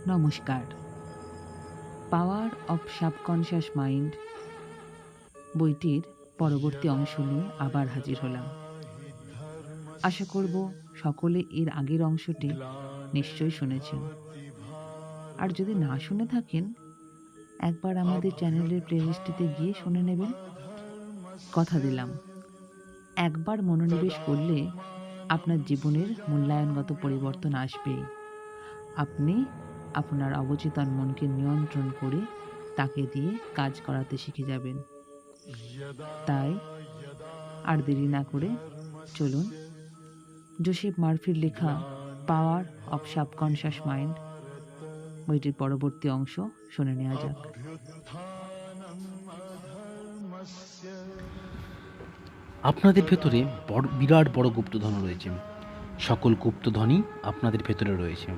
নমস্কার। Power of subconscious mind বইটির পরবর্তী অংশ নিয়ে আবার হাজির হলাম। আশা করব সকলে এর আগের অংশটি নিশ্চয়ই শুনেছেন। আর যদি না শুনে থাকেন, একবার আমাদের চ্যানেলের প্লেলিস্টটিতে গিয়ে শুনে নেবেন। কথা দিলাম, একবার মনোনিবেশ করলে আপনার জীবনের মূল্যায়নগত পরিবর্তন আসবেই। আপনি আপনার অবচেতন মনকে নিয়ন্ত্রণ করে তাকে দিয়ে কাজ করাতে শিখে যাবেন। তাই আর দেরি না করে চলুন জোসেফ মার্ফির লেখা পাওয়ার অফ সাবকনশিয়াস মাইন্ড বইটির পরবর্তী অংশ শুনে নেওয়া যাক। আপনাদের ভেতরে বিরাট বড় গুপ্তধন রয়েছে। সকল গুপ্তধনই আপনাদের ভেতরে রয়েছে।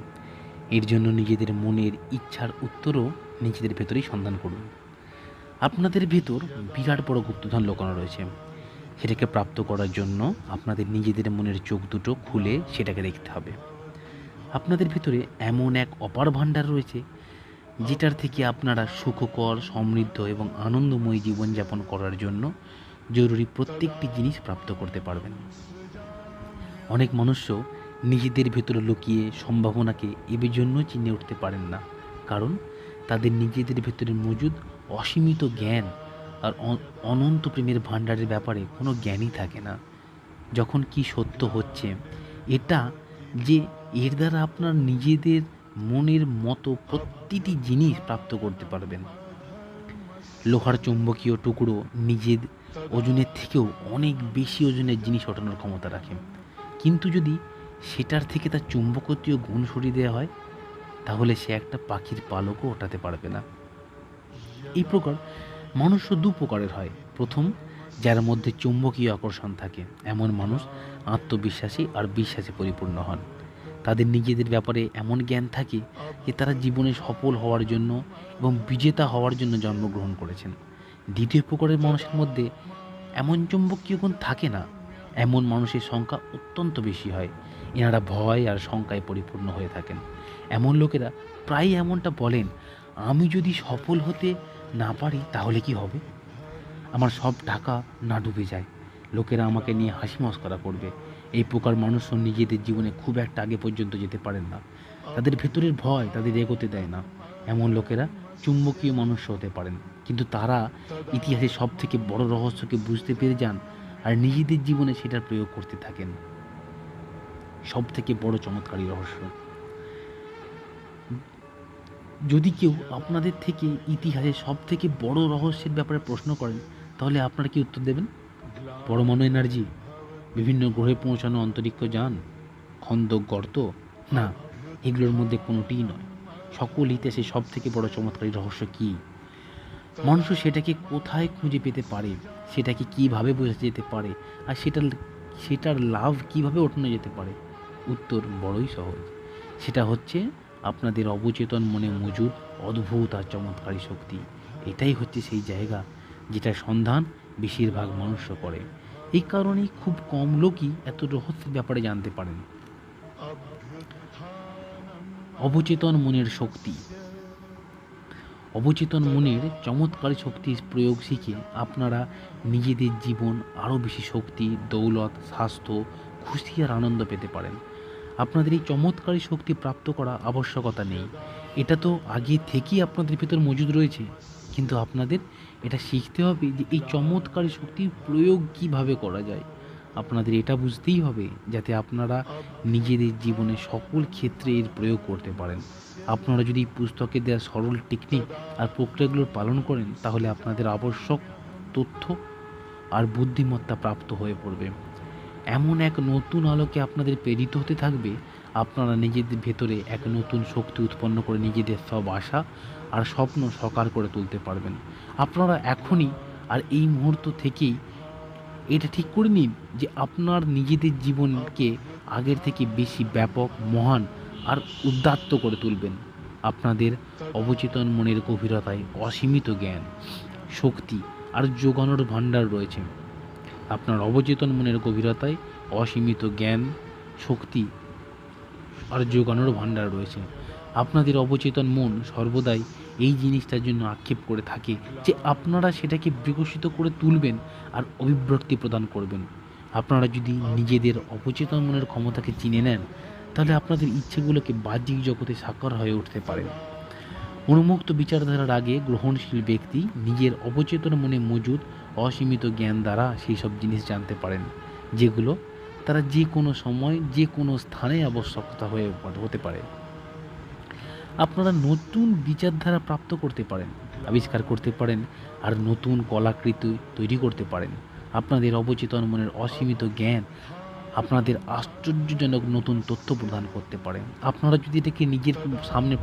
এর জন্য নিজেদের মনের ইচ্ছার উত্তরও নিজেদের ভেতরেই সন্ধান করুন। আপনাদের ভেতর বিরাট বড় গুপ্তধন লুকানো রয়েছে। সেটাকে প্রাপ্ত করার জন্য আপনাদের নিজেদের মনের চোখ দুটো খুলে সেটাকে দেখতে হবে। আপনাদের ভেতরে এমন এক অপার ভাণ্ডার রয়েছে যেটার থেকে আপনারা সুখকর, সমৃদ্ধ এবং আনন্দময় জীবনযাপন করার জন্য জরুরি প্রত্যেকটি জিনিস প্রাপ্ত করতে পারবেন। অনেক মানুষও নিজেদের ভেতরে লুকিয়ে সম্ভাবনাকে এর জন্য চিনে উঠতে পারেন না, কারণ তাদের নিজেদের ভেতরে মজুদ অসীমিত জ্ঞান আর অনন্ত প্রেমের ভাণ্ডারের ব্যাপারে কোনো জ্ঞানই থাকে না। যখন কি সত্য হচ্ছে এটা যে এর দ্বারা আপনার নিজেদের মনের মতো প্রতিটি জিনিস প্রাপ্ত করতে পারবেন। লোহার চৌম্বকীয় টুকরো নিজের ওজনের থেকেও অনেক বেশি ওজনের জিনিস ওঠানোর ক্ষমতা রাখে, কিন্তু যদি সেটার থেকে তার চুম্বকীয় গুণ সরিয়ে দেওয়া হয় তাহলে সে একটা পাখির পালকও ওঠাতে পারবে না। এই প্রকার মানুষও দু প্রকারের হয়। প্রথম, যার মধ্যে চুম্বকীয় আকর্ষণ থাকে, এমন মানুষ আত্মবিশ্বাসী আর বিশ্বাসে পরিপূর্ণ হন। তাদের নিজেদের ব্যাপারে এমন জ্ঞান থাকে যে তারা জীবনে সফল হওয়ার জন্য এবং বিজেতা হওয়ার জন্য জন্মগ্রহণ করেছেন। দ্বিতীয় প্রকারের মানুষের মধ্যে এমন চুম্বকীয় গুণ থাকে না। এমন মানুষের সংখ্যা অত্যন্ত বেশি হয়। এনারা ভয় আর শঙ্কায় পরিপূর্ণ হয়ে থাকেন। এমন লোকেরা প্রায় এমনটা বলেন, আমি যদি সফল হতে না পারি তাহলে কি হবে? আমার সব টাকা না ডুবে যায়, লোকেরা আমাকে নিয়ে হাসি মস্করা করবে। এই প্রকার মানুষও নিজেদের জীবনে খুব একটা আগে পর্যন্ত যেতে পারেন না। তাদের ভেতরের ভয় তাদের এগোতে দেয় না। এমন লোকেরা চুম্বকীয় মানুষ হতে পারেন, কিন্তু তারা ইতিহাসের সব থেকে বড় রহস্যকে বুঝতে পেরে যান আর নিজেদের জীবনে সেটার প্রয়োগ করতে থাকেন। সব থেকে বড় চমৎকারী রহস্য। যদি কেউ আপনাদের থেকে ইতিহাসের সব থেকে বড় রহস্যের ব্যাপারে প্রশ্ন করেন, তাহলে আপনারা কি উত্তর দেবেন? পরমাণু এনার্জি, বিভিন্ন গ্রহে পৌঁছানো অন্তরিক্ষ যান, খন্দক গর্ত? না, এগুলোর মধ্যে কোনোটিই নয়। সকল ইতিহাসে সব থেকে বড় চমৎকারী রহস্য কী? মানুষ সেটাকে কোথায় খুঁজে পেতে পারে, সেটাকে কিভাবে বোঝা যেতে পারে, আর সেটার লাভ কিভাবে ওঠানো যেতে পারে? উত্তর বড়ই সহজ। সেটা হচ্ছে আপনাদের অবচেতন মনে মজুদ অদ্ভুত আর চমৎকারী শক্তি। এটাই হচ্ছে সেই জায়গা যেটার সন্ধান বেশিরভাগ মানুষও করে। এই কারণেই খুব কম লোকই এত রহস্যের ব্যাপারে জানতে পারেন। অবচেতন মনের শক্তি। অবচেতন মনের চমৎকারী শক্তির প্রয়োগ শিখে আপনারা নিজেদের জীবন আরও বেশি শক্তি, দৌলত, স্বাস্থ্য, খুশি আর আনন্দ পেতে পারেন। আপনাদের এই চমৎকারী শক্তি প্রাপ্ত করা আবশ্যকতা নেই, এটা তো আগে থেকেই আপনাদের ভেতর মজুদ রয়েছে। কিন্তু আপনাদের এটা শিখতে হবে যে এই চমৎকারী শক্তির প্রয়োগ কিভাবে করা যায়। আপনাদের এটা বুঝতেই হবে যাতে আপনারা নিজেদের জীবনে সকল ক্ষেত্রে এর প্রয়োগ করতে পারেন। আপনারা যদি পুস্তকে দেওয়া সরল টেকনিক আর প্রক্রিয়াগুলোর পালন করেন, তাহলে আপনাদের আবশ্যক তথ্য আর বুদ্ধিমত্তা প্রাপ্ত হয়ে পড়বে। এমন এক নতুন আলোকে আপনাদের প্রেরিত হতে থাকবে, আপনারা নিজেদের ভেতরে এক নতুন শক্তি উৎপন্ন করে নিজেদের সব আশা আর স্বপ্ন সাকার করে তুলতে পারবেন। আপনারা এখনই আর এই মুহূর্ত থেকেই এটা ঠিক করে নিন যে আপনার নিজেদের জীবনকে আগের থেকে বেশি ব্যাপক, মহান আর উদ্দাত্ত করে তুলবেন। আপনাদের অবচেতন মনের গভীরতায় অসীমিত জ্ঞান, শক্তি আর যোগানোর ভাণ্ডার রয়েছে। আপনার অবচেতন মনের গভীরতায় অসীমিত জ্ঞান, শক্তি আর যোগানোর ভাণ্ডার রয়েছে। আপনাদের অবচেতন মন সর্বদাই এই জিনিসটার জন্য আক্ষেপ করে থাকে যে আপনারা সেটাকে বিকশিত করে তুলবেন আর অভিব্যক্তি প্রদান করবেন। আপনারা যদি নিজেদের অবচেতন মনের ক্ষমতাকে চিনে নেন, তাহলে আপনাদের ইচ্ছেগুলোকে বাহ্যিক জগতে সাকার হয়ে উঠতে পারে। উন্মুক্ত বিচারধারার আগে গ্রহণশীল ব্যক্তি নিজের অবচেতন মনে মজুদ অসীমিত জ্ঞান দ্বারা সেই সব জিনিস জানতে পারেন, যেগুলো তারা যে কোনো সময় যে কোনো স্থানে আবশ্যকতা হতে পারে। আপনারা নতুন বিচারধারা প্রাপ্ত করতে পারেন, আবিষ্কার করতে পারেন, আর নতুন কলাকৃতি তৈরি করতে পারেন। আপনাদের অবচেতন মনের অসীমিত জ্ঞান আপনাদের আশ্চর্যজনক নতুন তথ্য প্রদান করতে পারে। আপনারা যদি এটাকে নিজের সামনে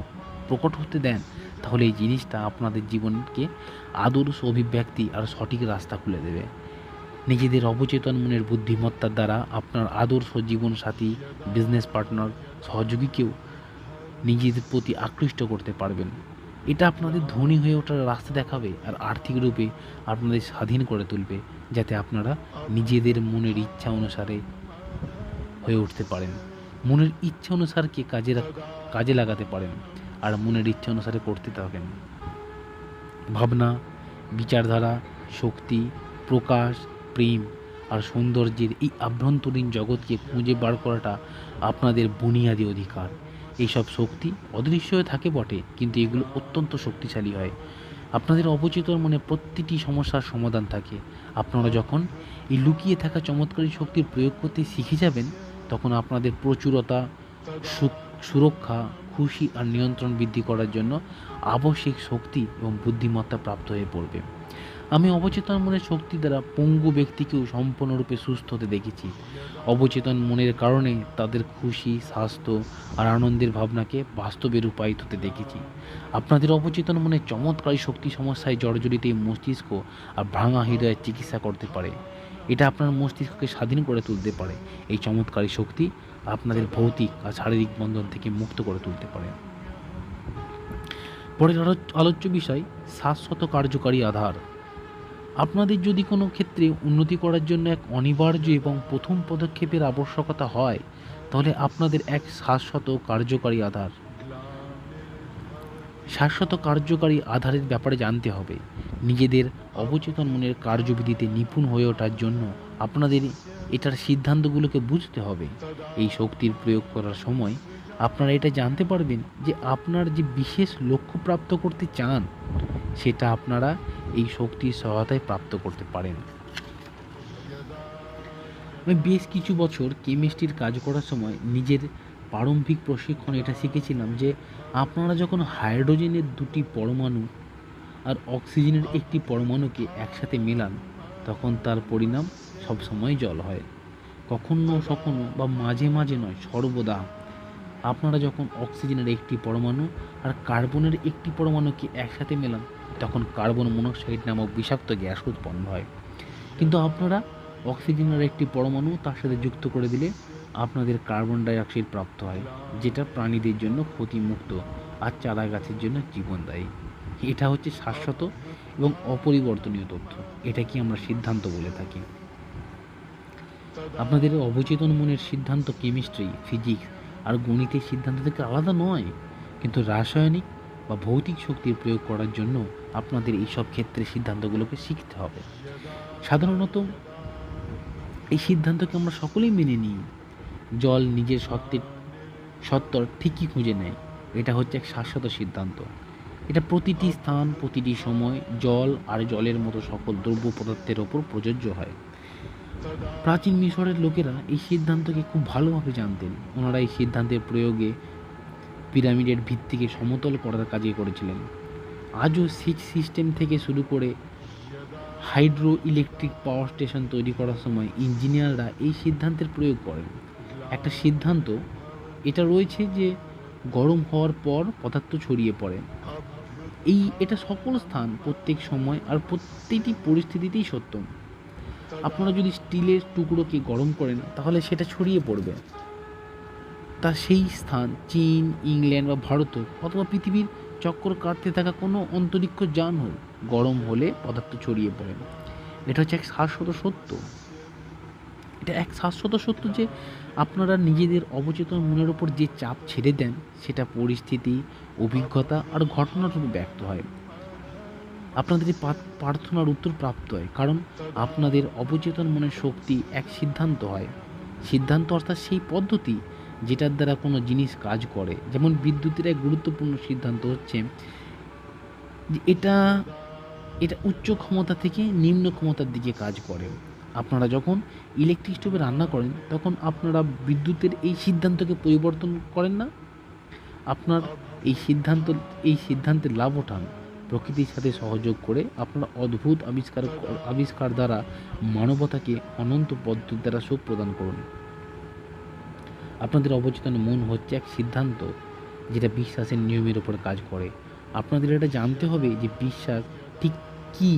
প্রকট হতে দেন, তাহলে এই জিনিসটা আপনাদের জীবনকে আদর্শ অভিব্যক্তি আর সঠিক রাস্তা খুলে দেবে। নিজেদের অবচেতন মনের বুদ্ধিমত্তার দ্বারা আপনার আদর্শ জীবনসাথী, বিজনেস পার্টনার, সহযোগীকেও নিজেদের প্রতি আকৃষ্ট করতে পারবেন। এটা আপনাদের ধনী হয়ে ওঠার রাস্তা দেখাবে আর আর্থিক রূপে আপনাদের স্বাধীন করে তুলবে, যাতে আপনারা নিজেদের মনের ইচ্ছা অনুসারে হয়ে উঠতে পারেন, মনের ইচ্ছা অনুসারকে কাজে লাগাতে পারেন আর মনের ইচ্ছা অনুসারে করতে থাকেন। ভাবনা, বিচারধারা, শক্তি, প্রকাশ, প্রেম আর সৌন্দর্যের এই আভ্যন্তরীণ জগৎকে খুঁজে বার করাটা আপনাদের বুনিয়াদী অধিকার। এইসব শক্তি অদৃশ্য হয়ে থাকে বটে, কিন্তু এগুলো অত্যন্ত শক্তিশালী হয়। আপনাদের অবচেতন মনে প্রতিটি সমস্যার সমাধান থাকে। আপনারা যখন এই লুকিয়ে থাকা চমৎকারী শক্তির প্রয়োগ করতে শিখে যাবেন, তখন আপনাদের প্রচুরতা, সুরক্ষা, খুশি আর নিয়ন্ত্রণ বৃদ্ধি করার জন্য আবশ্যিক শক্তি এবং বুদ্ধিমত্তা প্রাপ্ত হয়ে পড়বে। আমি অবচেতন মনের শক্তি দ্বারা পঙ্গু ব্যক্তিকেও সম্পূর্ণরূপে সুস্থ হতে দেখেছি। অবচেতন মনের কারণে তাদের খুশি, স্বাস্থ্য আর আনন্দের ভাবনাকে বাস্তবে রূপায়িত হতে দেখেছি। আপনাদের অবচেতন মনের চমৎকারী শক্তি সমস্যায় জর্জরিত এই মস্তিষ্ক আর ভাঙা হৃদয়ের চিকিৎসা করতে পারে। এটা আপনার মস্তিষ্ককে স্বাধীন করে তুলতে পারে। এই চমৎকারী শক্তি আপনাদের ভৌতিক আর শারীরিক বন্ধন থেকে মুক্ত করে তুলতে পারে। পরের আলোচ্য বিষয় শাশ্বত কার্যকারী আধার। আপনাদের যদি কোনো ক্ষেত্রে উন্নতি করার জন্য এক অনিবার্য এবং প্রথম পদক্ষেপের আবশ্যকতা হয়, তাহলে আপনাদের এক শাশ্বত কার্যকারী আধার আধারের ব্যাপারে জানতে হবে। নিজেদের অবচেতন মনের কার্যবিধিতে নিপুণ হয়ে ওঠার জন্য আপনাদের এটার সিদ্ধান্তগুলোকে বুঝতে হবে। এই শক্তির প্রয়োগ করার সময় আপনারা এটা জানতে পারবেন যে আপনার যে বিশেষ লক্ষ্য প্রাপ্ত করতে চান, সেটা আপনারা এই শক্তির সহায়তায় প্রাপ্ত করতে পারেন। আমি বেশ কিছু বছর কেমিস্ট্রির কাজ করার সময় নিজের প্রারম্ভিক প্রশিক্ষণে এটা শিখেছিলাম যে আপনারা যখন হাইড্রোজেনের দুটি পরমাণু আর অক্সিজেনের একটি পরমাণুকে একসাথে মেলান, তখন তার পরিণাম সবসময় জল হয়। কখনো বা মাঝে মাঝে নয়, সর্বদা। আপনারা যখন অক্সিজেনের একটি পরমাণু আর কার্বনের একটি পরমাণুকে একসাথে মেলান, তখন কার্বন মনোক্সাইড নামক বিষাক্ত গ্যাস উৎপন্ন হয়। কিন্তু আপনারা অক্সিজেনের একটি পরমাণু তার সাথে যুক্ত করে দিলে আপনাদের কার্বন ডাইঅক্সাইড প্রাপ্ত হয়, যেটা প্রাণীদের জন্য ক্ষতিমুক্ত আর চারা গাছের জন্য জীবনদায়ী। এটা হচ্ছে শাশ্বত এবং অপরিবর্তনীয় তথ্য। এটাকে আমরা সিদ্ধান্ত বলে থাকি। আপনাদের অবচেতন মনের সিদ্ধান্ত কেমিস্ট্রি, ফিজিক্স আর গণিতের সিদ্ধান্ত থেকে আলাদা নয়, কিন্তু রাসায়নিক বা ভৌতিক শক্তির প্রয়োগ করার জন্য আপনাদের এইসব ক্ষেত্রে সিদ্ধান্তগুলোকে শিখতে হবে। সাধারণত এই সিদ্ধান্তকে আমরা সকলেই মেনে নিই। জল নিজের সত্তর ঠিকই খুঁজে নেয়। এটা হচ্ছে এক শাশ্বত সিদ্ধান্ত। এটা প্রতিটি স্থান, প্রতিটি সময় জল আর জলের মতো সকল দ্রব্য পদার্থের ওপর প্রযোজ্য হয়। প্রাচীন মিশরের লোকেরা এই সিদ্ধান্তকে খুব ভালোভাবে জানতেন। ওনারা এই সিদ্ধান্তের প্রয়োগে পিরামিডের ভিত্তিকে সমতল করার কাজে করেছিলেন। আজও সিচ সিস্টেম থেকে শুরু করে হাইড্রো ইলেকট্রিক পাওয়ার স্টেশন তৈরি করার সময় ইঞ্জিনিয়াররা এই সিদ্ধান্তের প্রয়োগ করেন। একটা সিদ্ধান্ত এটা রয়েছে যে গরম হওয়ার পর পদার্থ ছড়িয়ে পড়ে। এটা সকল স্থান, প্রত্যেক সময় আর প্রত্যেকটি পরিস্থিতিতেই সত্য। আপনারা যদি স্টিলের টুকরোকে গরম করেন, তাহলে সেটা ছড়িয়ে পড়বে। তা সেই স্থান চীন, ইংল্যান্ড বা ভারত অথবা পৃথিবীর চক্কর কাটতে থাকা কোনো অন্তরিক্ষ যান হোক, গরম হলে পদার্থ ছড়িয়ে পড়ে। এটা হচ্ছে এক শাশ্বত সত্য। এটা এক শাশ্বত সত্য যে আপনারা নিজেদের অবচেতন মনের ওপর যে চাপ ছেড়ে দেন সেটা পরিস্থিতি, অভিজ্ঞতা আর ঘটনার রূপে ব্যক্ত হয়। আপনাদের এই প্রার্থনার উত্তর প্রাপ্ত হয়, কারণ আপনাদের অবচেতন মনের শক্তি এক সিদ্ধান্ত হয়। সিদ্ধান্ত অর্থাৎ সেই পদ্ধতি যেটার দ্বারা কোনো জিনিস কাজ করে। যেমন বিদ্যুতের এক গুরুত্বপূর্ণ সিদ্ধান্ত হচ্ছে যে এটা এটা উচ্চ ক্ষমতা থেকে নিম্ন ক্ষমতার দিকে কাজ করে। আপনারা যখন ইলেকট্রিক স্টোভে রান্না করেন তখন আপনারা বিদ্যুতের এই সিদ্ধান্তকে পরিবর্তন করেন না। আপনার এই সিদ্ধান্তের লাভ ওঠান। প্রকৃতির সাথে সহযোগ করে আপনারা অদ্ভুত আবিষ্কার দ্বারা মানবতাকে অনন্ত পদ্ধতির দ্বারা সুখ প্রদান করুন। আপনাদের অবচেতন মন হচ্ছে এক সিদ্ধান্ত যেটা বিশ্বাসের নিয়মের উপর কাজ করে। আপনাদের এটা জানতে হবে যে বিশ্বাস ঠিক কী,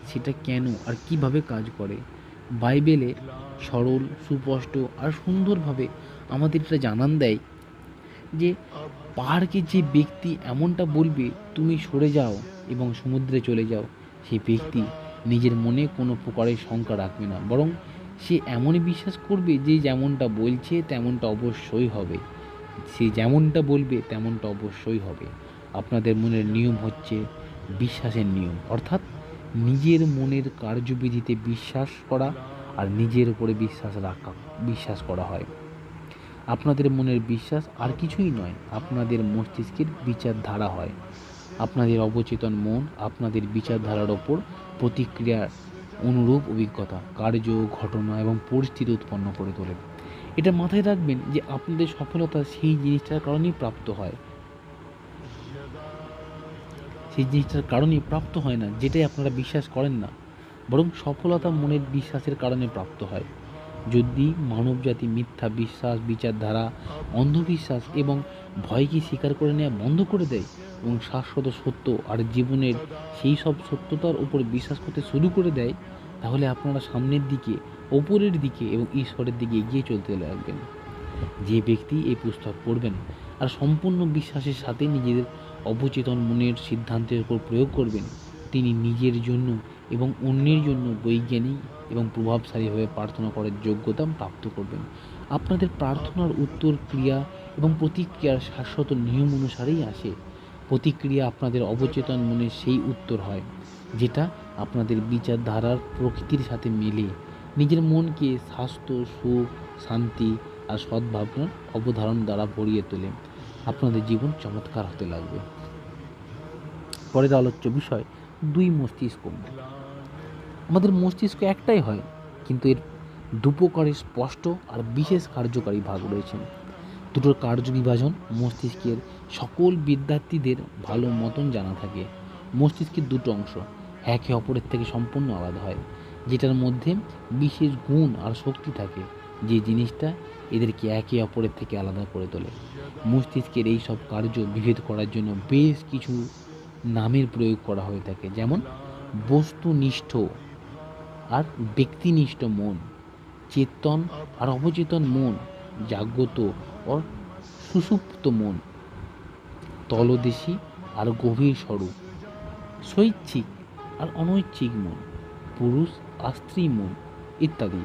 সেটা কেন আর কিভাবে কাজ করে। বাইবেলে সরল, সুস্পষ্ট আর সুন্দরভাবে আমাদের এটা জানান দেয় যে পাহাড়কে যে ব্যক্তি এমনটা বলবে তুমি সরে যাও এবং সমুদ্রে চলে যাও, সেই ব্যক্তি নিজের মনে কোনো প্রকারের শঙ্কা রাখবে না, বরং সে এমনই বিশ্বাস করবে যে যেমনটা বলছে তেমনটা অবশ্যই হবে। সে যেমনটা বলবে তেমনটা অবশ্যই হবে। আপনাদের মনের নিয়ম হচ্ছে বিশ্বাসের নিয়ম, অর্থাৎ নিজের মনের কার্যবিধিতে বিশ্বাস করা আর নিজের উপরে বিশ্বাস করা হয়। আপনাদের মনের বিশ্বাস আর কিছুই নয়, আপনাদের মস্তিষ্কের বিচারধারা হয়। আপনাদের অবচেতন মন আপনাদের বিচারধারার ওপর প্রতিক্রিয়ার অনুরূপ অভিজ্ঞতা, কার্য, ঘটনা এবং পরিস্থিতি উৎপন্ন করে তোলে। এটা মাথায় রাখবেন যে আপনাদের সফলতা সেই জিনিসটার কারণেই প্রাপ্ত হয়, না যেটাই আপনারা বিশ্বাস করেন না, বরং সফলতা মনের বিশ্বাসের কারণে প্রাপ্ত হয়। যদি মানবজাতি মিথ্যা বিশ্বাস, বিচারধারা, অন্ধবিশ্বাস এবং ভয়কে স্বীকার করে নেওয়া বন্ধ করে দেয় এবং শাশ্বত সত্য আর জীবনের সেই সব সত্যতার উপর বিশ্বাস করতে শুরু করে দেয়, তাহলে আপনারা সামনের দিকে, ওপরের দিকে এবং ঈশ্বরের দিকে এগিয়ে চলতে লাগবেন। যে ব্যক্তি এই পুস্তক পড়বেন আর সম্পূর্ণ বিশ্বাসের সাথে নিজেদের অবচেতন মনের সিদ্ধান্তের উপর প্রয়োগ করবেন, তিনি নিজের জন্য এবং অন্যের জন্য বৈজ্ঞানিক এবং প্রভাবশালীভাবে প্রার্থনা করার যোগ্যতা প্রাপ্ত করবেন। আপনাদের প্রার্থনার উত্তর ক্রিয়া এবং প্রতিক্রিয়ার শাশ্বত নিয়ম অনুসারেই আসে। প্রতিক্রিয়া আপনাদের অবচেতন মনের সেই উত্তর হয় যেটা আপনাদের বিচারধারার প্রকৃতির সাথে মেলে। নিজের মনকে স্বাস্থ্য, সুখ, শান্তি আর সদ্ভাবনার অবধারণ দ্বারা ভরিয়ে তোলে। আপনাদের জীবন চমৎকার হতে লাগবে। পরের আলোচ্য বিষয়, দুই মস্তিষ্ক। আমাদের মস্তিষ্ক একটাই হয়, কিন্তু এর দুপ্রকারে স্পষ্ট আর বিশেষ কার্যকারী ভাগ রয়েছে। দুটোর কার্য বিভাজন মস্তিষ্কের সকল বিদ্যার্থীদের ভালো মতন জানা থাকে। মস্তিষ্কের দুটো অংশ একে অপরের থেকে সম্পূর্ণ আলাদা হয়, যেটার মধ্যে বিশেষ গুণ আর শক্তি থাকে, যে জিনিসটা এদেরকে একে অপরের থেকে আলাদা করে তোলে। মস্তিষ্কের এই সব কার্য বিভেদ করার জন্য বেশ কিছু নামের প্রয়োগ করা হয়ে থাকে, যেমন বস্তুনিষ্ঠ আর ব্যক্তিনিষ্ঠ মন, চেতন আর অবচেতন মন, জাগ্রত ও সুষুপ্ত মন, তলদেশী আর গভীর স্বরূপ, শৈচ্ছিক আর অনৈচ্ছিক মন, পুরুষ আর স্ত্রী মন ইত্যাদি।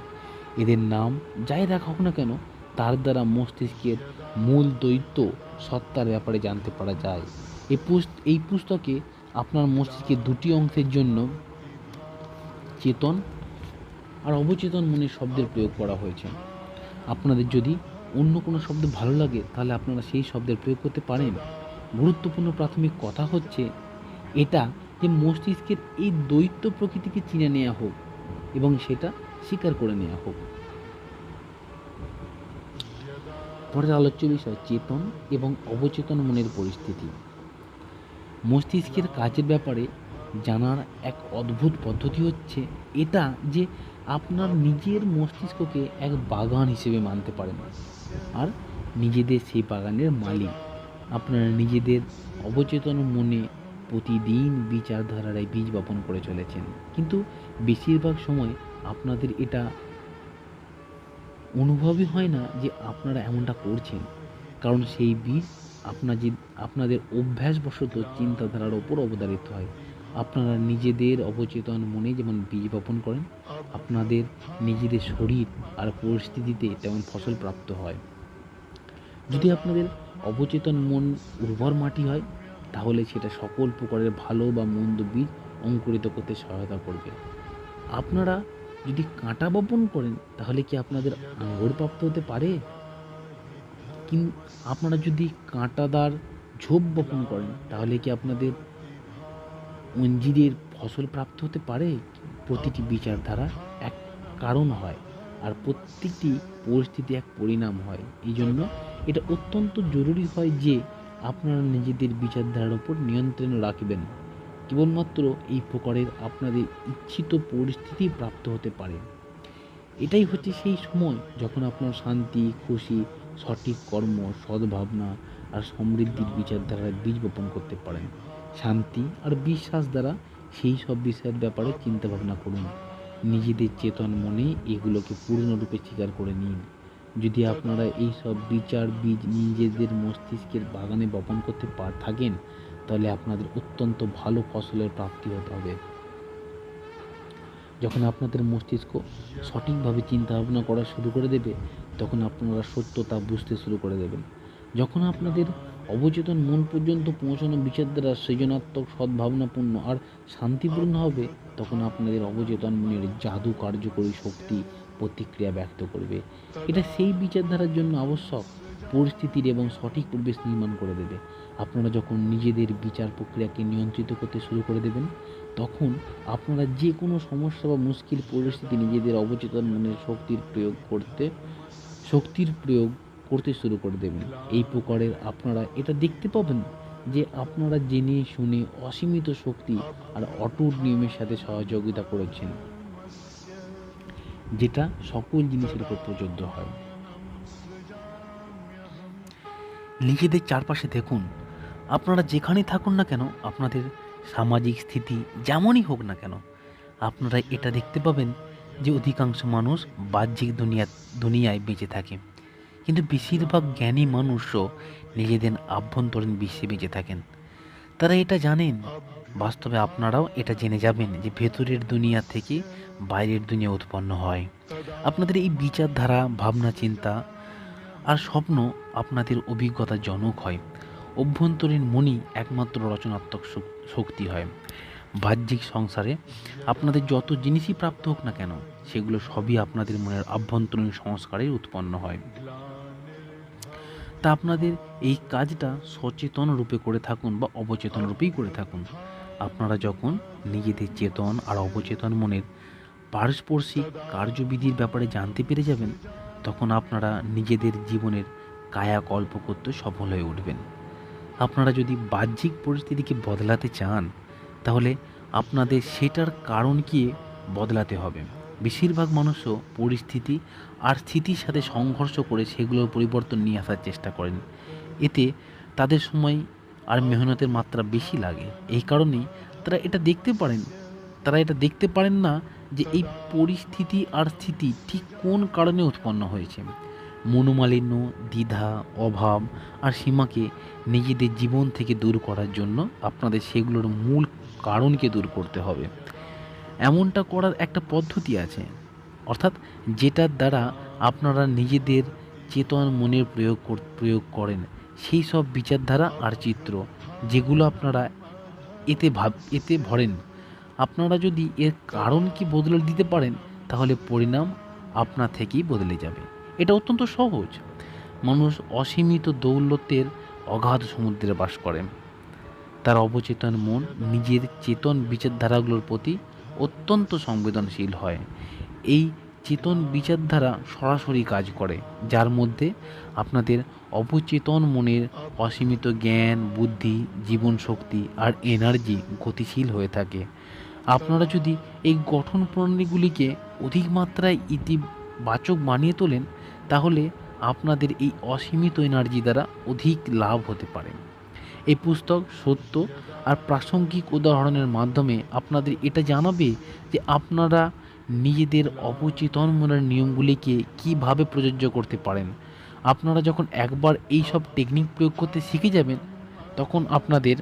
এদের নাম যাই রাখা হোক না কেন, তার দ্বারা মস্তিষ্কের মূল দ্বৈত সত্তার ব্যাপারে জানতে পারা যায়। এই পুস্তকে আপনার মস্তিষ্কের দুটি অংশের জন্য চেতন আর অবচেতন মনের শব্দের প্রয়োগ করা হয়েছে। আপনাদের যদি অন্য কোনো শব্দ ভালো লাগে তাহলে আপনারা সেই শব্দের প্রয়োগ করতে পারেন। গুরুত্বপূর্ণ প্রাথমিক কথা হচ্ছে এটা যে মস্তিষ্কের এই দ্বৈত প্রকৃতিকে চিনে নেওয়া হোক এবং সেটা স্বীকার করে নেওয়া হোক। পরের আলোচ্য বিষয়, চেতন এবং অবচেতন মনের পরিস্থিতি। মস্তিষ্কের কাজের ব্যাপারে জানার এক অদ্ভুত পদ্ধতি হচ্ছে এটা যে আপনার নিজের মস্তিষ্ককে এক বাগান হিসেবে মানতে পারেন আর নিজেদের সেই বাগানের মালিক। আপনারা নিজেদের অবচেতন মনে প্রতিদিন বিচারধারার বীজ বপন করে চলেছেন, কিন্তু বেশিরভাগ সময় আপনাদের এটা অনুভবই হয় না যে আপনারা এমনটা করছেন, কারণ সেই বীজ আপনাদের অভ্যাসবশত চিন্তাধারার ওপর অবধারিত হয়। আপনারা নিজেদের অবচেতন মনে যেমন বীজ বপন করেন, আপনাদের নিজেদের শরীর আর পরিস্থিতিতে তেমন ফসল প্রাপ্ত হয়। যদি আপনাদের অবচেতন মন উর্বর মাটি হয়, তাহলে সেটা সকল প্রকারের ভালো বা মন্দ বীজ অঙ্কুরিত করতে সহায়তা করবে। আপনারা যদি কাঁটা বপন করেন, তাহলে কি আপনাদের আঙ্গুর প্রাপ্ত হতে পারে? আপনারা যদি কাঁটাদার ঝোপ বপন করেন, তাহলে কি আপনাদের অঞ্জিরের ফসল প্রাপ্ত হতে পারে? প্রতিটি বিচারধারা এক কারণ হয়, আর প্রত্যেকটি পরিস্থিতি এক পরিণাম হয়। এই জন্য এটা অত্যন্ত জরুরি হয় যে আপনারা নিজেদের বিচারধারার উপর নিয়ন্ত্রণ রাখবেন। কেবলমাত্র এই প্রকারের আপনাদের ইচ্ছিত পরিস্থিতি প্রাপ্ত হতে পারে। এটাই হচ্ছে সেই সময় যখন আপনার শান্তি, খুশি, সঠিক কর্ম, সদ্ভাবনা আর সমৃদ্ধির বিচারধারায় বীজ বপন করতে পারেন। শান্তি আর বিশ্বাস দ্বারা সেই সব বিষয়ের ব্যাপারে চিন্তাভাবনা করুন। নিজেদের চেতন মনে এগুলোকে পূর্ণরূপে স্বীকার করে নিন। যদি আপনারা এই সব বিচার বীজ নিজেদের মস্তিষ্কের বাগানে বপন করতে থাকেন, তাহলে আপনাদের অত্যন্ত ভালো ফসলের প্রাপ্তি হতে হবে। যখন আপনাদের মস্তিষ্ক সঠিকভাবে চিন্তাভাবনা করা শুরু করে দেবে, তখন আপনারা সত্যতা বুঝতে শুরু করে দেবেন। যখন আপনাদের অবচেতন মন পর্যন্ত পৌঁছানো বিচার দ্বারা সৃজনাত্মক, সদ্ভাবনাপূর্ণ আর শান্তিপূর্ণ হবে, তখন আপনাদের অবচেতন মনের জাদু কার্যকরী শক্তি প্রতিক্রিয়া ব্যক্ত করবে। এটা সেই বিচারধারার জন্য আবশ্যক পরিস্থিতির এবং সঠিক পরিবেশ নির্মাণ করে দেবে। আপনারা যখন নিজেদের বিচার প্রক্রিয়াকে নিয়ন্ত্রিত করতে শুরু করে দেবেন, তখন আপনারা যে কোনো সমস্যা বা মুশকিল পরিস্থিতি নিজেদের অবচেতন মনের শক্তির প্রয়োগ করতে শুরু করে দেবেন। এই প্রকারের আপনারা এটা দেখতে পাবেন যে আপনারা জেনে শুনে অসীমিত শক্তি আর অটুট নিয়মের সাথে সহযোগিতা করেছেন, যেটা সকল জিনিসের উপর প্রযোজ্য হয়। নিজেদের চারপাশে দেখুন, আপনারা যেখানেই থাকুন না কেন, আপনাদের সামাজিক স্থিতি যেমনই হোক না কেন, আপনারা এটা দেখতে পাবেন যে অধিকাংশ মানুষ বাহ্যিক দুনিয়ায় বেঁচে থাকে, কিন্তু বেশিরভাগ জ্ঞানী মানুষও নিজেদের আভ্যন্তরীণ বিশ্বে বেঁচে থাকেন। তারা এটা জানেন। বাস্তবে আপনারাও এটা জেনে যাবেন যে ভেতরের দুনিয়া থেকে বাইরের দুনিয়া উৎপন্ন হয়। আপনাদের এই বিচারধারা, ভাবনা, চিন্তা আর স্বপ্ন আপনাদের অভিজ্ঞতার জনক হয়। অভ্যন্তরীণ মনই একমাত্র রচনাত্মক শক্তি হয়। বাহ্যিক সংসারে আপনাদের যত জিনিসই প্রাপ্ত হোক না কেন, সেগুলো সবই আপনাদের মনের আভ্যন্তরীণ সংস্কারে উৎপন্ন হয়। তা আপনাদের এই কাজটা সচেতন রূপে করে থাকুন বা অবচেতন রূপেই করে থাকুন। আপনারা যখন নিজেদের চেতন আর অবচেতন মনের পারস্পর্শিক কার্যবিধির ব্যাপারে জানতে পেরে যাবেন, তখন আপনারা নিজেদের জীবনের কায়াকল্প করতে সফল হয়ে উঠবেন। আপনারা যদি বাহ্যিক পরিস্থিতিকে বদলাতে চান, তাহলে আপনাদের সেটার কারণকে বদলাতে হবে। বেশিরভাগ মানুষও পরিস্থিতি আর স্থিতির সাথে সংঘর্ষ করে সেগুলোর পরিবর্তন নিয়ে আসার চেষ্টা করেন। এতে তাদের সময় আর মেহনতের মাত্রা বেশি লাগে। এই কারণেই তারা এটা দেখতে পারেন না যে এই পরিস্থিতি আর স্থিতি ঠিক কোন কারণে উৎপন্ন হয়েছে। মনোমালিন্য, দ্বিধা, অভাব আর সীমাকে নিজেদের জীবন থেকে দূর করার জন্য আপনাদের সেগুলোর মূল কারণকে দূর করতে হবে। এমনটা করার একটা পদ্ধতি আছে, অর্থাৎ যেটার দ্বারা আপনারা নিজেদের চেতন মনের প্রয়োগ করেন সেই সব বিচারধারা আর চিত্র, যেগুলো আপনারা এতে ভরেন। আপনারা যদি এর কারণকে বদলে দিতে পারেন, তাহলে পরিণাম আপনা থেকেই বদলে যাবে। এটা অত্যন্ত সহজ। মানুষ অসীমিত দৌলতের অগাধ সমুদ্রে বাস করে। তার অবচেতন মন নিজের চেতন বিচারধারাগুলোর প্রতি অত্যন্ত সংবেদনশীল হয়। এই চেতন বিচারধারা সরাসরি কাজ করে, যার মধ্যে আপনাদের অবচেতন মনের অসীমিত জ্ঞান, বুদ্ধি, জীবন শক্তি আর এনার্জি গতিশীল হয়ে থাকে। আপনারা যদি এই গঠন প্রণালীগুলিকে অধিক মাত্রায় ইতিবাচক বানিয়ে তোলেন, তাহলে আপনাদের এই অসীমিত এনার্জি দ্বারা অধিক লাভ হতে পারে। এই পুস্তক সত্য আর প্রাসঙ্গিক উদাহরণের মাধ্যমে আপনাদের এটা জানাবে যে আপনারা নিজেদের অবচেতন মনের নিয়মগুলিকে কিভাবে প্রযোজ্য করতে পারেন। আপনারা যখন একবার এই সব টেকনিক প্রয়োগ করতে শিখে যাবেন, তখন আপনাদের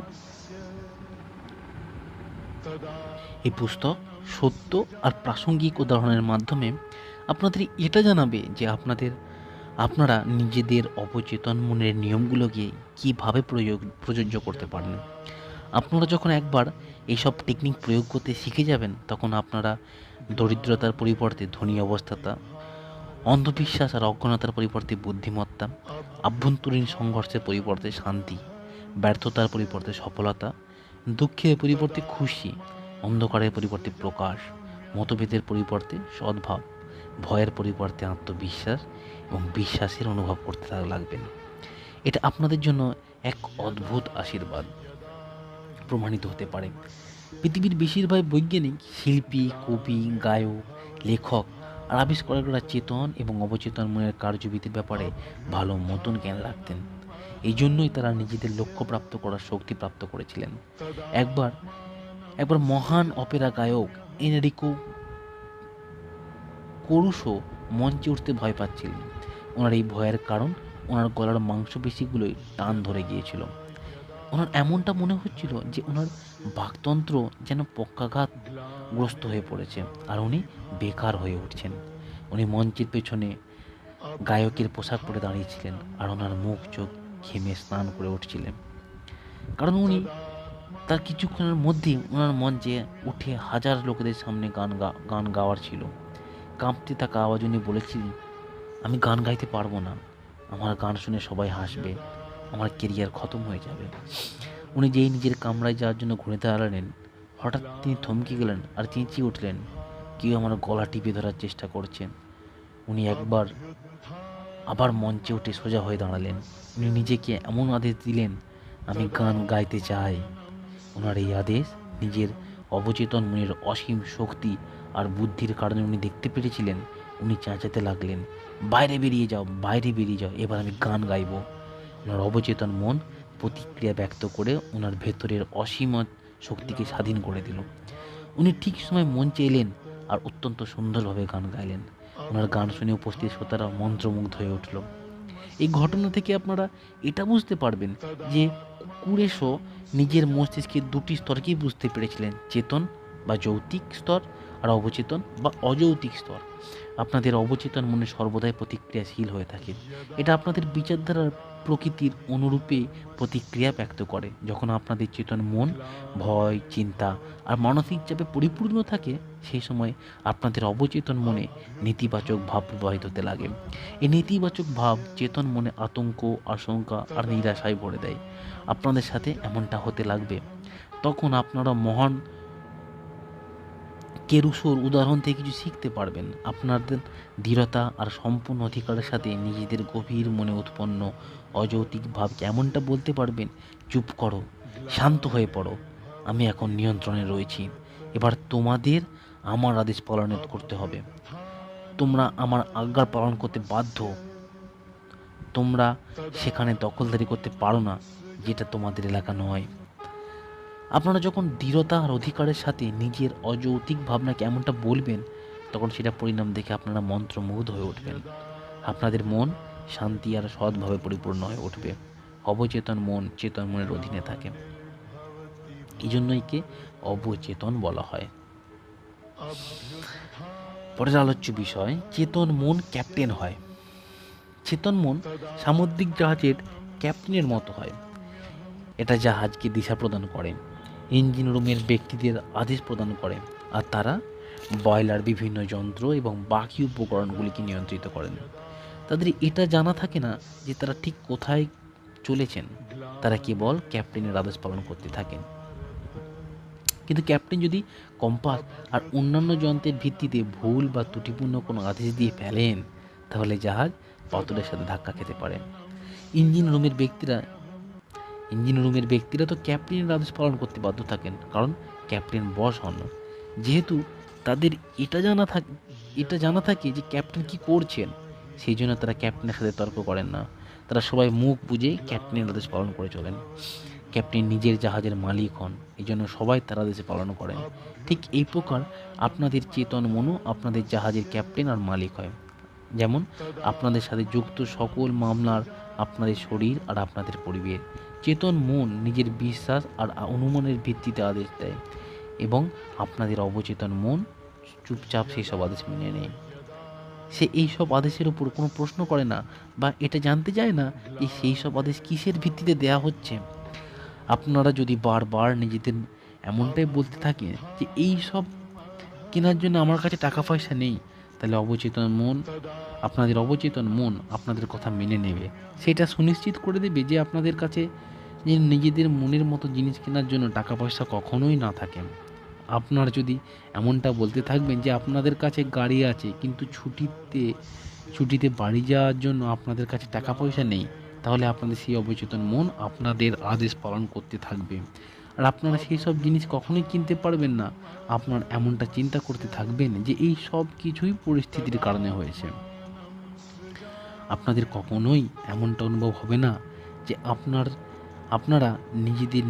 এই পুস্তক সত্য আর প্রাসঙ্গিক উদাহরণের মাধ্যমে আপনাদের এটা জানাবে যে আপনারা নিজেদের অবচেতন মনের নিয়মগুলোকে কীভাবে প্রযোজ্য করতে পারেন। আপনারা যখন একবার এইসব টেকনিক প্রয়োগ করতে শিখে যাবেন, তখন আপনারা দরিদ্রতার পরিবর্তে ধনী অবস্থাটা, অন্ধবিশ্বাস আর অজ্ঞানতার পরিবর্তে বুদ্ধিমত্তা, আভ্যন্তরীণ সংঘর্ষের পরিবর্তে শান্তি, ব্যর্থতার পরিবর্তে সফলতা, দুঃখের পরিবর্তে খুশি, অন্ধকারের পরিবর্তে প্রকাশ, মতভেদের পরিবর্তে সদ্ভাব, ভয়ের পরিবর্তে আত্মবিশ্বাস এবং বিশ্বাসের অনুভব করতে লাগবেন। এটা আপনাদের জন্য এক অদ্ভুত আশীর্বাদ প্রমাণিত হতে পারে। পৃথিবীর বেশিরভাগ বৈজ্ঞানিক, শিল্পী, কবি, গায়ক, লেখক আর আবিষ্কারকরা চেতন এবং অবচেতন মনের কার্যবিধির ব্যাপারে ভালো মতন জ্ঞান রাখতেন। এই জন্যই তারা নিজেদের লক্ষ্য প্রাপ্ত করার শক্তি প্রাপ্ত করেছিলেন। একবার মহান অপেরা গায়ক এনরিকো করুসো মঞ্চে উঠতে ভয় পাচ্ছিলেন। ওনার এই ভয়ের কারণ ওনার গলার মাংসপেশিগুলোই টান ধরে গিয়েছিল। ওনার এমনটা মনে হচ্ছিল যে ওনার বাকতন্ত্র যেন পক্ষাঘাতগ্রস্ত হয়ে পড়েছে আর উনি বেকার হয়ে উঠছেন। উনি মঞ্চের পেছনে গায়কের পোশাক পরে দাঁড়িয়েছিলেন আর ওনার মুখ চোখ ঘেমে স্নান করে উঠছিলেন, কারণ উনি তার কিছুক্ষণের মধ্যেই ওনার মঞ্চে উঠে হাজার লোকেদের সামনে গান গাওয়ার ছিল। কাঁপতে থাকা আওয়াজ উনি বলেছিলেন, আমি গান গাইতে পারবো না, আমার গান শুনে সবাই হাসবে, আমার কেরিয়ার খতম হয়ে যাবে। উনি যেই নিজের কামরায় যাওয়ার জন্য ঘুরে দাঁড়ালেন, হঠাৎ তিনি থমকে গেলেন আর চেঁচিয়ে উঠলেন, কেউ আমার গলা টিপে ধরার চেষ্টা করছে। উনি আবার মঞ্চে উঠে সোজা হয়ে দাঁড়ালেন। উনি নিজেকে এমন আদেশ দিলেন, আমি গান গাইতে চাই। ওনার এই আদেশ নিজের অবচেতন মনের অসীম শক্তি আর বুদ্ধির কারণে উনি দেখতে পেরেছিলেন। উনি চেঁচাতে লাগলেন, বাইরে বেরিয়ে যাও, বাইরে বেরিয়ে যাও, এবার আমি গান গাইব। ওনার অবচেতন মন প্রতিক্রিয়া ব্যক্ত করে ওনার ভেতরের অসীম শক্তিকে স্বাধীন করে দিল। উনি ঠিক সময় মঞ্চে এলেন আর অত্যন্ত সুন্দরভাবে গান গাইলেন। ওনার গান শুনে উপস্থিত শ্রোতারা মন্ত্রমুগ্ধ হয়ে উঠল। এই ঘটনা থেকে আপনারা এটা বুঝতে পারবেন যে কুরেশো নিজের মস্তিষ্কের দুটি স্তরকেই বুঝতে পেরেছিলেন, চেতন বা যৌতিক স্তর আর অবচেতন বা অযৌতিক স্তর। আপনাদের অবচেতন মনে সর্বদাই প্রতিক্রিয়াশীল হয়ে থাকে। এটা আপনাদের বিচারধারার প্রকৃতির অনুরূপে প্রতিক্রিয়া ব্যক্ত করে। যখন আপনাদের চেতন মন ভয়, চিন্তা আর মানসিক চাপে পরিপূর্ণ থাকে, সেই সময় আপনাদের অবচেতন মনে নেতিবাচক ভাব প্রবাহিত হতে লাগে। এই নেতিবাচক ভাব চেতন মনে আতঙ্ক, আশঙ্কা আর নিরাশায় ভরে দেয়। আপনাদের সাথে এমনটা হতে লাগবে। তখন আপনারা মহান কেরুসোর উদাহরণ থেকে কিছু শিখতে পারবেন। আপনাদের দৃঢ়তা আর সম্পূর্ণ অধিকারের সাথে নিজেদের গভীর মনে উৎপন্ন অযৌক্তিক ভাবকে এমনটা বলতে পারবেন, চুপ করো, শান্ত হয়ে পড়ো, আমি এখন নিয়ন্ত্রণে রয়েছি, এবার তোমাদের আমার আদেশ পালন করতে হবে, তোমরা আমার আজ্ঞা পালন করতে বাধ্য, তোমরা সেখানে দখলদারি করতে পারো না যেটা তোমাদের এলাকা নয়। আপনারা যখন দৃঢ়তা আর অধিকারের সাথে নিজের অযৌক্তিক ভাবনাকে এমনটা বলবেন, তখন সেটা পরিণাম দেখে আপনারা মন্ত্রমুগ্ধ হয়ে উঠবেন। আপনাদের মন শান্তি আর সৎভাবে পরিপূর্ণ হয়ে উঠবে। অবচেতন মন চেতন মনের অধীনে থাকে, এই জন্য একে অবচেতন বলা হয়। পরের আলোচ্য বিষয়, চেতন মন ক্যাপ্টেন হয়। চেতন মন সামুদ্রিক জাহাজের ক্যাপ্টেনের মতো হয়। এটা জাহাজকে দিশা প্রদান করে, ইঞ্জিন রুমের ব্যক্তিদের আদেশ প্রদান করে, আর তারা বয়লার, বিভিন্ন যন্ত্র এবং বাকি উপকরণগুলিকে নিয়ন্ত্রিত করেন। তাদের এটা জানা থাকে না যে তারা ঠিক কোথায় চলেছেন, তারা কেবল ক্যাপ্টেনের আদেশ পালন করতে থাকেন। কিন্তু ক্যাপ্টেন যদি কম্পাস আর অন্যান্য যন্ত্রের ভিত্তিতে ভুল বা ত্রুটিপূর্ণ কোনো আদেশ দিয়ে ফেলেন, তাহলে জাহাজ পাথরের সাথে ধাক্কা খেতে পারে। ইঞ্জিন রুমের ব্যক্তিরা তো ক্যাপ্টেনের আদেশ পালন করতে বাধ্য থাকেন, কারণ ক্যাপ্টেন বস হন। যেহেতু তাদের এটা জানা থাকে যে ক্যাপ্টেন কি করছেন, সেই জন্য তারা ক্যাপ্টেনের সাথে তর্ক করেন না। তারা সবাই মুখ বুজে ক্যাপ্টেনের আদেশ পালন করে চলেন। ক্যাপ্টেন নিজের জাহাজের মালিক হন, এই জন্য সবাই তার আদেশে পালন করেন। ঠিক এই প্রকার আপনাদের চেতন মনও আপনাদের জাহাজের ক্যাপ্টেন আর মালিক হয়। যেমন আপনাদের সাথে যুক্ত সকল মামলার আপনাদের শরীর আর আপনাদের পরিবেশ। চেতন মন নিজের বিশ্বাস আর অনুমানের ভিত্তিতে আদেশ দেয়। এবং আপনাদের অবচেতন মন চুপচাপ সেই সব আদেশ মেনে নেয়। সে এই সব আদেশের উপর কোনো প্রশ্ন করে না বা এটা জানতে চায় না যে সেই সব আদেশ কিসের ভিত্তিতে দেয়া হচ্ছে। আপনারা যদি বারবার নিজেদের এমনটাই বলতে থাকেন যে এই সব কেনার জন্য আমার কাছে টাকা পয়সা নেই, তাহলে আপনাদের অবচেতন মন আপনাদের কথা মেনে নেবে। সেটা সুনিশ্চিত করে দেবে যে আপনাদের কাছে যে নিজেদের মনের মতো জিনিস কেনার জন্য টাকা পয়সা কখনোই না থাকে। আপনারা যদি এমনটা বলতে থাকবেন যে আপনাদের কাছে গাড়ি আছে কিন্তু ছুটিতে বাড়ি যাওয়ার জন্য আপনাদের কাছে টাকা পয়সা নেই, তাহলে আপনাদের সেই অবচেতন মন আপনাদের আদেশ পালন করতে থাকবে। আর আপনারা সেই সব জিনিস কখনোই কিনতে পারবেন না। আপনার এমনটা চিন্তা করতে থাকবেন যে এই সব কিছুই পরিস্থিতির কারণে হয়েছে। আপনাদের কখনোই এমনটা অনুভব হবে না যে আপনারা নিজেদের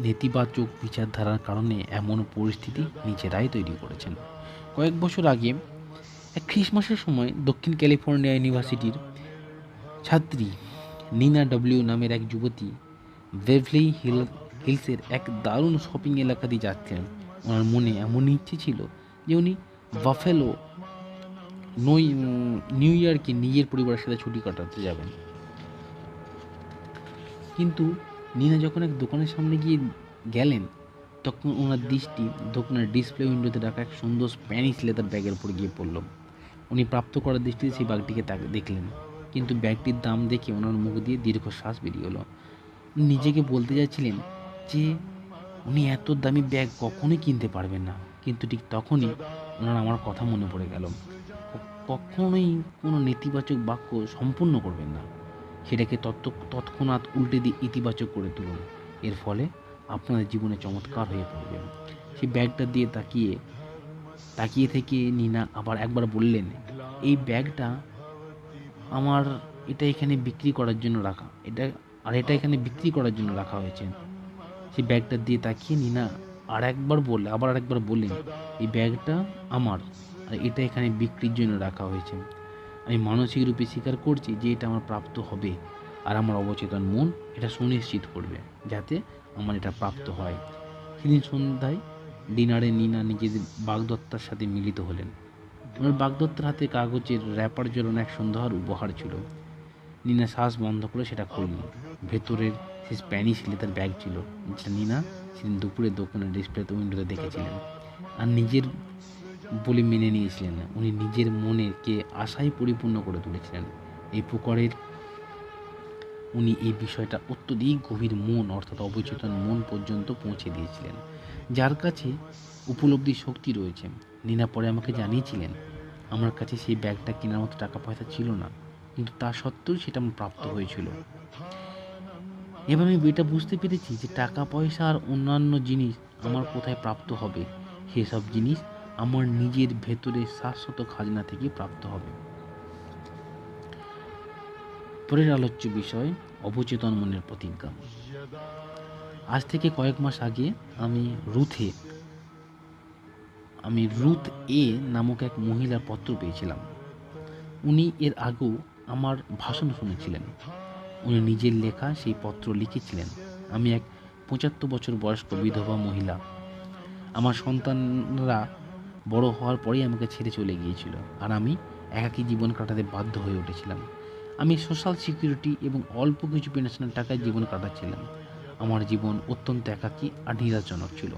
নেতিবাচক বিচারধারার কারণে এমন পরিস্থিতি নিজেরাই তৈরি করেছেন। কয়েক বছর আগে এক খ্রিসমাসের সময় দক্ষিণ ক্যালিফোর্নিয়া ইউনিভার্সিটির ছাত্রী নিনা ডব্লিউ নামের এক যুবতী হিলসের এক দারুণ শপিং এলাকা দিয়ে যাচ্ছিলেন। ওনার মনে এমন ইচ্ছে ছিল যে উনি বাফেলো নিউ ইয়র্কে নিজের পরিবারের সাথে ছুটি কাটাতে যাবেন। কিন্তু নিনা যখন এক দোকানের সামনে গিয়ে গেলেন, তখন ওনার দৃষ্টি দোকানের ডিসপ্লে উইন্ডোতে রাখা এক সুন্দর স্প্যানিশ লেদার ব্যাগের উপর গিয়ে পড়ল। উনি প্রাপ্ত করার দৃষ্টিতে সেই ব্যাগটিকে দেখলেন, কিন্তু ব্যাগটির দাম দেখে ওনার মুখ দিয়ে দীর্ঘশ্বাস বেরিয়ে হলো। নিজেকে বলতে যাচ্ছিলেন যে উনি এত দামি ব্যাগ কখনোই কিনতে পারবেন না, কিন্তু ঠিক তখনই ওনার আমার কথা মনে পড়ে গেল, কখনোই কোনো নেতিবাচক বাক্য সম্পূর্ণ করবেন না, সেটাকে তৎক্ষণাৎ উল্টে দিয়ে ইতিবাচক করে তুলুন। এর ফলে আপনাদের জীবনে চমৎকার হয়ে পড়বে। সেই ব্যাগটা দিয়ে তাকিয়ে থেকে নিনা আবার একবার বললেন, এই ব্যাগটা এটা এখানে বিক্রি করার জন্য রাখা, এটা এখানে বিক্রি করার জন্য রাখা হয়েছে। সেই ব্যাগটা দিয়ে তাকিয়ে নিনা আবার আরেকবার বললেন, এই ব্যাগটা আমার, আর এটা এখানে বিক্রির জন্য রাখা হয়েছে। আমি মানসিক রূপে স্বীকার করছি যে এটা আমার প্রাপ্ত হবে, আর আমার অবচেতন মন এটা সুনিশ্চিত করবে যাতে আমার এটা প্রাপ্ত হয়। সেদিন সন্ধ্যায় ডিনারে নিনা নিজেদের বাগদত্তার সাথে মিলিত হলেন। ওনার বাগদত্তার হাতে কাগজের র্যাপার জড়ানো এক সুন্দর উপহার ছিল। নিনা শ্বাস বন্ধ করে সেটা খুললেন। ভেতরের সে স্প্যানিশ লেদার ব্যাগ ছিল, যেটা নিনা সেদিন দুপুরে দোকানের ডিসপ্লেতে উইন্ডোতে দেখেছিলেন আর নিজের বলে মেনে নিয়েছিলেন। উনি নিজের মনেকে আশায় পরিপূর্ণ করে তুলেছিলেন। এই প্রকারের উনি এই বিষয়টা অত্যধিক গভীর মন অর্থাৎ অবচেতন মন পর্যন্ত পৌঁছে দিয়েছিলেন, যার কাছে উপলব্ধি শক্তি রয়েছে। নিনা পরে আমাকে জানিয়েছিলেন, আমার কাছে সেই ব্যাগটা কেনার মতো টাকা পয়সা ছিল না, কিন্তু তা সত্ত্বেও সেটা আমার প্রাপ্ত হয়েছিল। এবার আমি এটা বুঝতে পেরেছি যে টাকা পয়সা আর অন্যান্য জিনিস আমার কোথায় প্রাপ্ত হবে, সেসব জিনিস আমার নিজের ভেতরে শাশ্বত খাজনা থেকে প্রাপ্ত হবে। পরের আলোচ্য বিষয় অবচেতন মনের প্রতিজ্ঞা। আজ থেকে কয়েক মাস আগে আমি রুথ এ নামক এক মহিলার পত্র পেয়েছিলাম। উনি এর আগেও আমার ভাষণ শুনেছিলেন। উনি নিজের লেখা সেই পত্র লিখেছিলেন, আমি এক 75 বছর বয়স্ক বিধবা মহিলা। আমার সন্তানরা বড় হওয়ার পরেই আমাকে ছেড়ে চলে গিয়েছিল, আর আমি একাকী জীবন কাটাতে বাধ্য হয়ে উঠেছিলাম। আমি সোশ্যাল সিকিউরিটি এবং অল্প কিছু পেনশনের টাকায় জীবন কাটাচ্ছিলাম। আমার জীবন অত্যন্ত একাকী আর নিরাশজনক ছিল।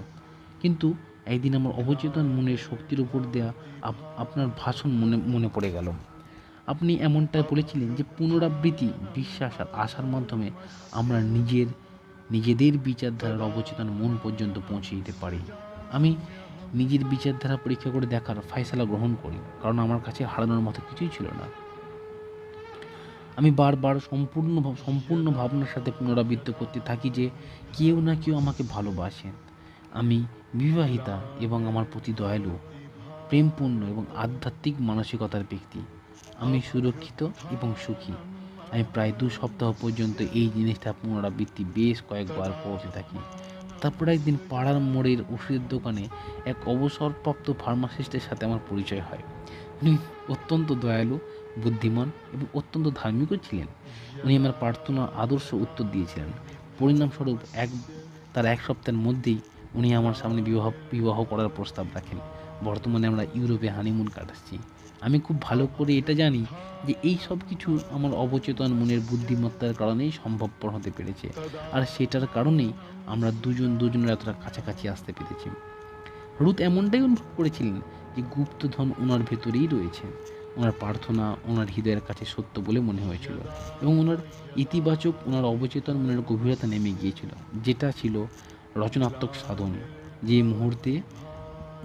কিন্তু একদিন আমার অবচেতন মনের শক্তির উপর দেয়া আপনার ভাষণ মনে পড়ে গেল। আপনি এমনটা বলেছিলেন যে পুনরাবৃত্তি, বিশ্বাস আর আশার মাধ্যমে আমরা নিজেদের বিচারধারার অবচেতন মন পর্যন্ত পৌঁছে যেতে পারি। আমি নিজের বিচারধারা পরীক্ষা করে দেখার ফয়সালা গ্রহণ করি, কারণ আমার কাছে হারানোর মতো কিছুই ছিল না। আমি বারবার সম্পূর্ণ ভাবনার সাথে পুনরাবৃত্তি করতে থাকি যে কেউ না কেউ আমাকে ভালোবাসেন। আমি বিবাহিতা এবং আমার প্রতি দয়ালু, প্রেমপূর্ণ এবং আধ্যাত্মিক মানসিকতার ব্যক্তি। আমি সুরক্ষিত এবং সুখী। আমি প্রায় 2 সপ্তাহ পর্যন্ত এই জিনিসটা পুনরাবৃত্তি বেশ কয়েকবার করতে থাকি। তারপর একদিন পাড়ার মোড়ের ওষুধের দোকানে এক অবসরপ্রাপ্ত ফার্মাসিস্টের সাথে আমার পরিচয় হয়। উনি অত্যন্ত দয়ালু, বুদ্ধিমান এবং অত্যন্ত ধার্মিকও ছিলেন। উনি আমার প্রার্থনার আদর্শ উত্তর দিয়েছিলেন। পরিণামস্বরূপ তার এক সপ্তাহের মধ্যেই উনি আমার সামনে বিবাহ করার প্রস্তাব রাখেন। বর্তমানে আমরা ইউরোপে হানিমুন কাটাচ্ছি। আমি খুব ভালো করে এটা জানি যে এই সব কিছু আমার অবচেতন মনের বুদ্ধিমত্তার কারণেই সম্ভবপর হতে পেরেছে। আর সেটার কারণেই আমরা দুজনের এতটা কাছাকাছি আসতে পেরেছি। রুথ এমনটাই অনুভব করেছিলেন যে গুপ্তধন ওনার ভেতরেই রয়েছে। ওনার প্রার্থনা ওনার হৃদয়ের কাছে সত্য বলে মনে হয়েছিল, এবং ওনার ইতিবাচক ওনার অবচেতন মনের গভীরতা নেমে গিয়েছিল, যেটা ছিল রচনাত্মক সাধন। যে মুহূর্তে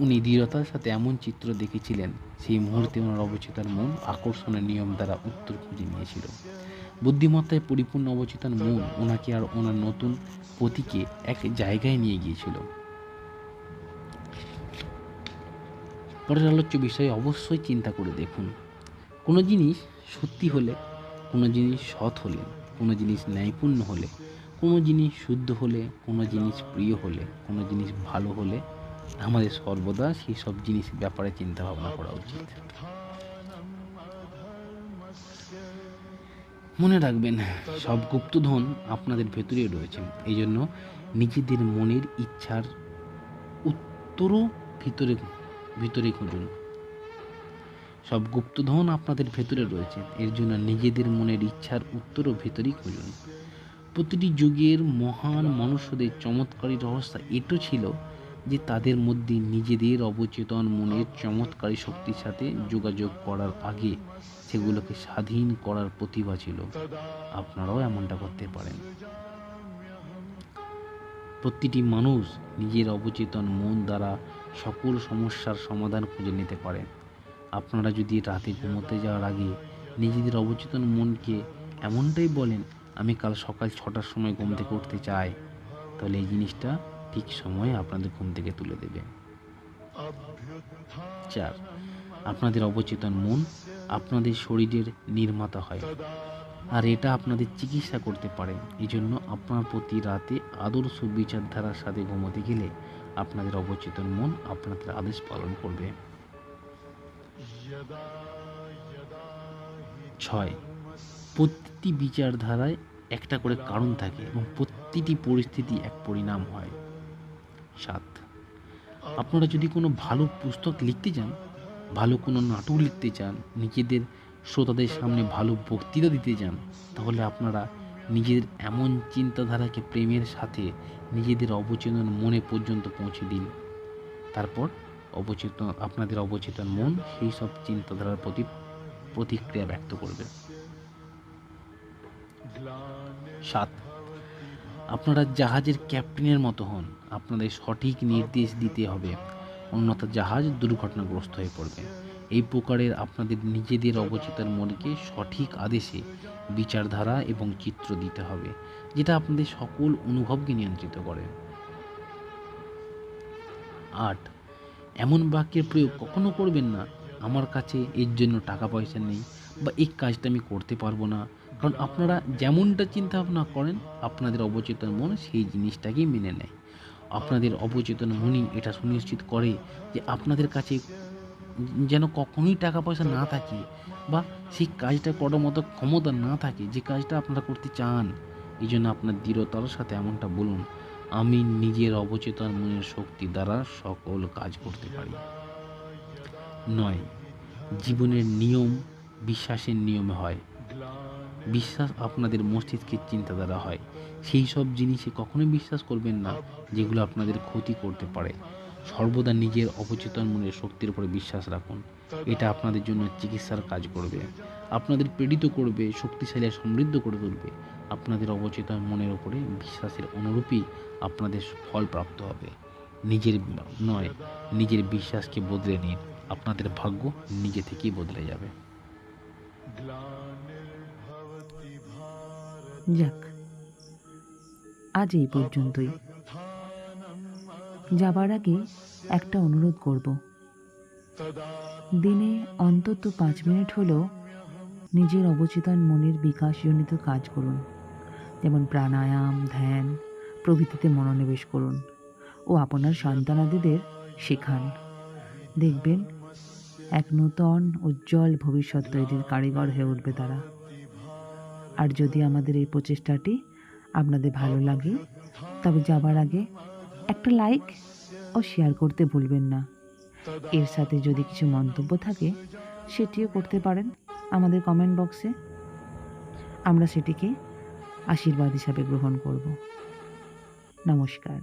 উনি দৃঢ়তার সাথে এমন চিত্র দেখেছিলেন, সেই মুহূর্তে ওনার অবচেতন মন আকর্ষণের নিয়ম দ্বারা উত্তর খুঁজে নিয়েছিল। বুদ্ধিমত্তায় পরিপূর্ণ অবচেতন মন ওনাকে আর ওনার নতুন পতিকে এক জায়গায় নিয়ে গিয়েছিল। পরের আলোচ্য বিষয়ে অবশ্যই চিন্তা করে দেখুন। কোনো জিনিস সত্যি হলে, কোনো জিনিস সৎ হলে, কোনো জিনিস ন্যায়পূর্ণ হলে, কোনো জিনিস শুদ্ধ হলে, কোনো জিনিস প্রিয় হলে, কোনো জিনিস ভালো হলে আমাদের সর্বদা সেই সব জিনিসের ব্যাপারে চিন্তা ভাবনা করা উচিত। মনে রাখবেন, সব গুপ্তধন আপনাদের ভেতরেই রয়েছে। এই জন্য নিজেদের মনের ইচ্ছার উত্তরও ভিতরে ভিতরে খুঁজুন। সব গুপ্তধন আপনাদের ভেতরে রয়েছে, এর জন্য নিজেদের মনের ইচ্ছার উত্তরও ভেতরেই খুঁজুন। প্রতিটি যুগের মহান মনুষ্যদের চমৎকারী রহস্য এটো ছিল যে তাদের মধ্যে নিজেদের অবচেতন মনের চমৎকারী শক্তির সাথে যোগাযোগ করার আগে সেগুলোকে স্বাধীন করার প্রতিভা ছিল। আপনারাও এমনটা করতে পারেন। প্রতিটি মানুষ নিজের অবচেতন মন দ্বারা সকল সমস্যার সমাধান খুঁজে নিতে পারেন। আপনারা যদি রাতে ঘুমোতে যাওয়ার আগে নিজেদের অবচেতন মনকে এমনটাই বলেন, আমি কাল সকাল 6টার সময় ঘুম থেকে উঠতে চাই, তাহলে এই জিনিসটা ঠিক সময়ে আপনাদের ঘুম থেকে তুলে দেবে। 4. আপনাদের অবচেতন মন আপনাদের শরীরের নির্মাতা হয়, আর এটা আপনাদের চিকিৎসা করতে পারে। এই জন্য আপনার প্রতি রাতে আদর্শ বিচারধারার সাথে ঘুমোতে গেলে আপনাদের অবচেতন মন আপনাদের আদেশ পালন করবে। 6. প্রতিটি বিচারধারায় একটা করে কারণ থাকে এবং প্রতিটি পরিস্থিতি এক পরিণাম হয়। 7. আপনারা যদি কোনো ভালো পুস্তক লিখতে চান, ভালো কোনো নাটক লিখতে চান, নিজেদের শ্রোতাদের সামনে ভালো বক্তৃতা দিতে চান, তাহলে আপনারা নিজের এমন চিন্তাধারাকে প্রেমের সাথে নিজেদের অবচেতন মনে পর্যন্ত পৌঁছে দিন। তারপর আপনাদের অবচেতন মন সেই সব চিন্তাধারার প্রতি প্রতিক্রিয়া ব্যক্ত করবে। 7. আপনারা জাহাজের ক্যাপ্টেনের মতো হন। আপনাদের সঠিক নির্দেশ দিতে হবে, অন্যথা জাহাজ দুর্ঘটনাগ্রস্ত হয়ে পড়বে। এই প্রকারের আপনাদের নিজেদের অবচেতন মনকে সঠিক আদেশে বিচারধারা এবং চিত্র দিতে হবে, যেটা আপনাদের সকল অনুভবকে নিয়ন্ত্রিত করে। 8. এমন বাক্যের প্রয়োগ কখনো করবেন না, আমার কাছে এর জন্য টাকা পয়সা নেই, বা এই কাজটা আমি করতে পারবো না। কারণ আপনারা যেমনটা চিন্তা ভাবনা করেন, আপনাদের অবচেতন মন সেই জিনিসটাকেই মেনে নেয়। আপনাদের অবচেতন মনই এটা সুনিশ্চিত করে যে আপনাদের কাছে যেন কখনোই টাকা পয়সা না থাকে, বা সেই কাজটা করার মতো ক্ষমতা না থাকে যে কাজটা আপনারা করতে চান। এই জন্য আপনার দৃঢ়তার সাথে এমনটা বলুন, আমি নিজের অবচেতন মনের শক্তি দ্বারা সকল কাজ করতে পারি। 9. জীবনের নিয়ম বিশ্বাসের নিয়মে হয়। বিশ্বাস আপনাদের মস্তিষ্কের চিন্তা দ্বারা হয়। সেই সব জিনিসে কখনোই বিশ্বাস করবেন না যেগুলো আপনাদের ক্ষতি করতে পারে। সর্বদা নিজের অবচেতন মনের শক্তির উপরে বিশ্বাস রাখুন। এটা আপনাদের জন্য চিকিৎসার কাজ করবে, আপনাদের প্রেরিত করবে, শক্তিশালী আর সমৃদ্ধ করে তুলবে। আপনাদের অবচেতন মনের উপরে বিশ্বাসের অনুরূপই আপনাদের ফল প্রাপ্ত হবে। নিজের বিশ্বাসকে বদলে নিন, আপনাদের ভাগ্য নিজে থেকেই বদলে যাবে। যাক, আজ এই পর্যন্তই। যাবার আগে একটা অনুরোধ করব, দিনে অন্তত 5 মিনিট হলেও নিজের অবচেতন মনের বিকাশজনিত কাজ করুন, যেমন প্রাণায়াম, ধ্যান প্রভৃতিতে মনোনিবেশ করুন ও আপনার সন্তানাদিদের শেখান। দেখবেন এক নূতন উজ্জ্বল ভবিষ্যৎ তৈরির কারিগর হয়ে উঠবে তারা। আর যদি আমাদের এই প্রচেষ্টাটি আপনাদের ভালো লাগে, তবে যাবার আগে একটা লাইক ও শেয়ার করতে ভুলবেন না। এর সাথে যদি কিছু মন্তব্য থাকে সেটিও করতে পারেন আমাদের কমেন্ট বক্সে। আমরা সেটিকে আশীর্বাদ হিসাবে গ্রহণ করব। নমস্কার।